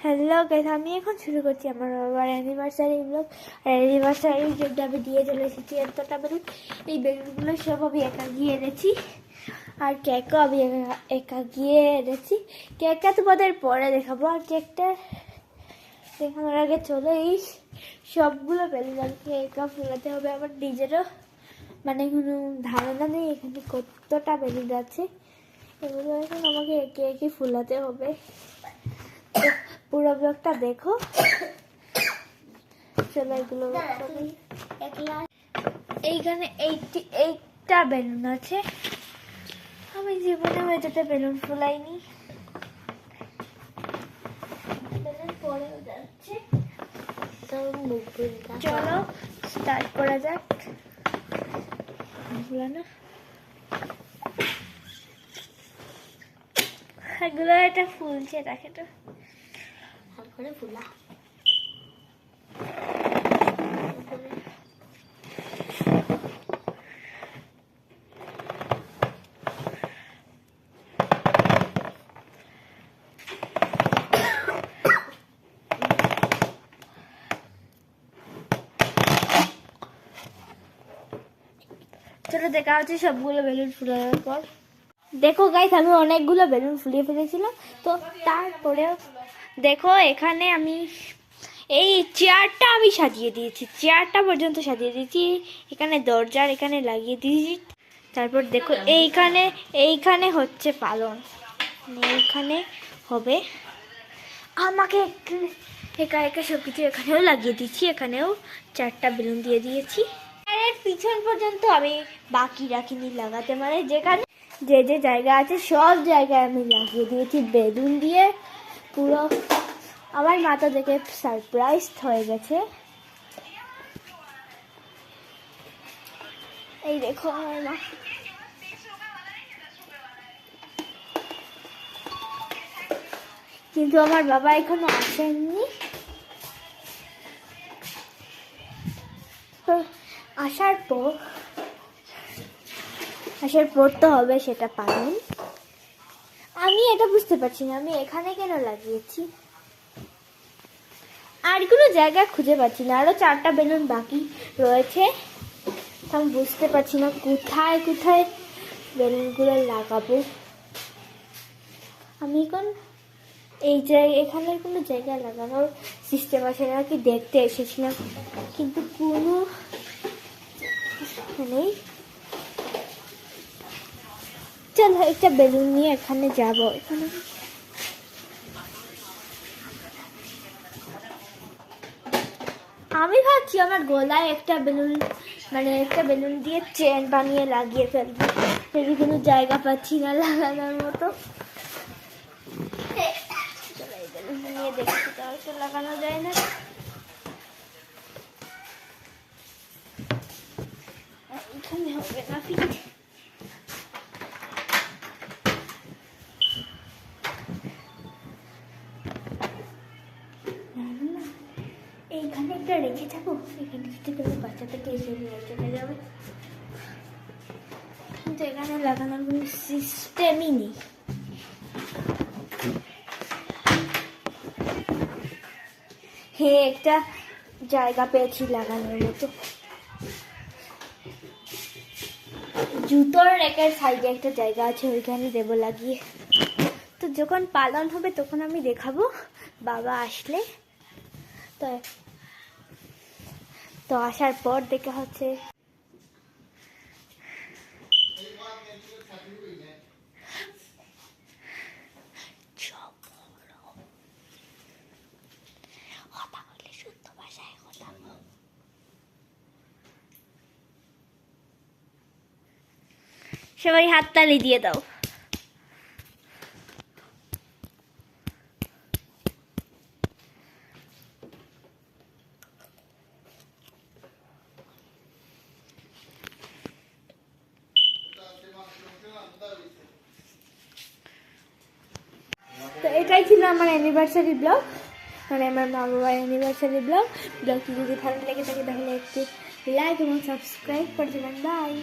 Hello guys, আমি এখন শুরু করছি আমার বাবার অ্যানিভার্সারি ব্লগ। আর অ্যানিভার্সারির জন্য আমি দিয়ে চলে এসেছি এতটা বেলুন। এই বেলুনগুলো সব আমি একা গিয়ে এনেছি, আর কেকও আমি একা গিয়ে এনেছি। কেকটা তোমাদের পরে দেখাবো, আর কেকটা দেখানোর আগে চলো এই সবগুলো বেলুন আমাকে একা ফোলাতে হবে। আমার নিজেরও মানে কোনো ধারণা নেই এখানে কতটা বেলুন আছে। এগুলো এখন আমাকে একে একে ফোলাতে হবে। পুরো ব্লগটা দেখো। চলো এগুলো এইখানে এইটা বেলুন আছে। আমি জীবনে এটাতে বেলুন ফুলাইনি। পরেও যাচ্ছে, চলো স্টার্ট করা যাক। ফুলানো এগুলো এটা ফুলছে, দেখে তো করে ফুলা। চলো দেখা হচ্ছে সবগুলো বেলুন ফুলানোর পর। দেখো গাইস, আমি অনেকগুলো বেলুন ফুলিয়ে ফেলেছিলাম। তো তারপরেও দেখো এখানে আমি এই চেয়ারটা আমি সাজিয়ে দিয়েছি, চেয়ারটা পর্যন্ত সাজিয়ে দিয়েছি। এখানে দরজার এখানে লাগিয়ে দিয়েছি। তারপর দেখো এইখানে হচ্ছে পালন, এইখানে হবে। আমাকে একা একা সব কিছু এখানেও লাগিয়ে দিচ্ছি, এখানেও 4টা বেলুন দিয়ে দিয়েছি। এর পিছন পর্যন্ত আমি বাকি রাখিনি লাগাতে, মানে যেখানে যে যে জায়গা আছে সব জায়গায় আমি লাগিয়ে দিয়েছি বেলুন দিয়ে। পুরো আমার মাথা দেখে সারপ্রাইজ হয়ে গেছে। এই দেখো আমার মা। কিন্তু আমার বাবা এখনো আসেননি। আসার পর তো হবে সেটা পালন। আমি এটা বুঝতে পারছি না আমি এখানে কেন লাগিয়েছি, আর কোনো জায়গা খুঁজে পাচ্ছি না। আরো 4টা বেলুন বাকি রয়েছে, আমি বুঝতে পারছি না কোথায় কোথায় বেলুনগুলো লাগাবো। আমি এখন এই জায়গায় এখানে কোনো জায়গায় লাগানোর সিস্টেম আছে নাকি দেখতে এসেছিলাম, কিন্তু কোনো নেই। চলো একটা বেলুন নিয়ে এখানে যাব। এখানে আমি ভাবছি আমার গলায় একটা বেলুন দিয়ে চেন বানিয়ে লাগিয়ে ফেলবো, যদি কোনো জায়গা পাচ্ছি না লাগানোর মতো। এই বেলুন নিয়ে দেখছি তো একটা লাগানো যায় না। এখানে হবে না ফিট। এইখানে একটা রেখে যাবো, এখানে যদি কোনো বাচ্চা থেকে এসে নিয়ে চলে যাবে। কিন্তু এখানে লাগানোর কোনো সিস্টেমই নেই। হ্যাঁ, একটা জায়গা পেয়েছি লাগানোর মতো। জুতোর রেকের সাইডে একটা জায়গা আছে, ওইখানে দেবো লাগিয়ে। তো যখন পালন হবে তখন আমি দেখাবো বাবা আসলে। তো আসার পর দেখা হচ্ছে। সবাই হাততালি দিয়ে দাও। তো এটাই ছিল আমার অ্যানিভার্সারি ব্লগ, মানে আমার মা বাবার অ্যানিভার্সারি ব্লগটি যদি ভালো লেগে থাকে তাহলে একটু লাইক এবং সাবস্ক্রাইব করে দেবেন। বাই।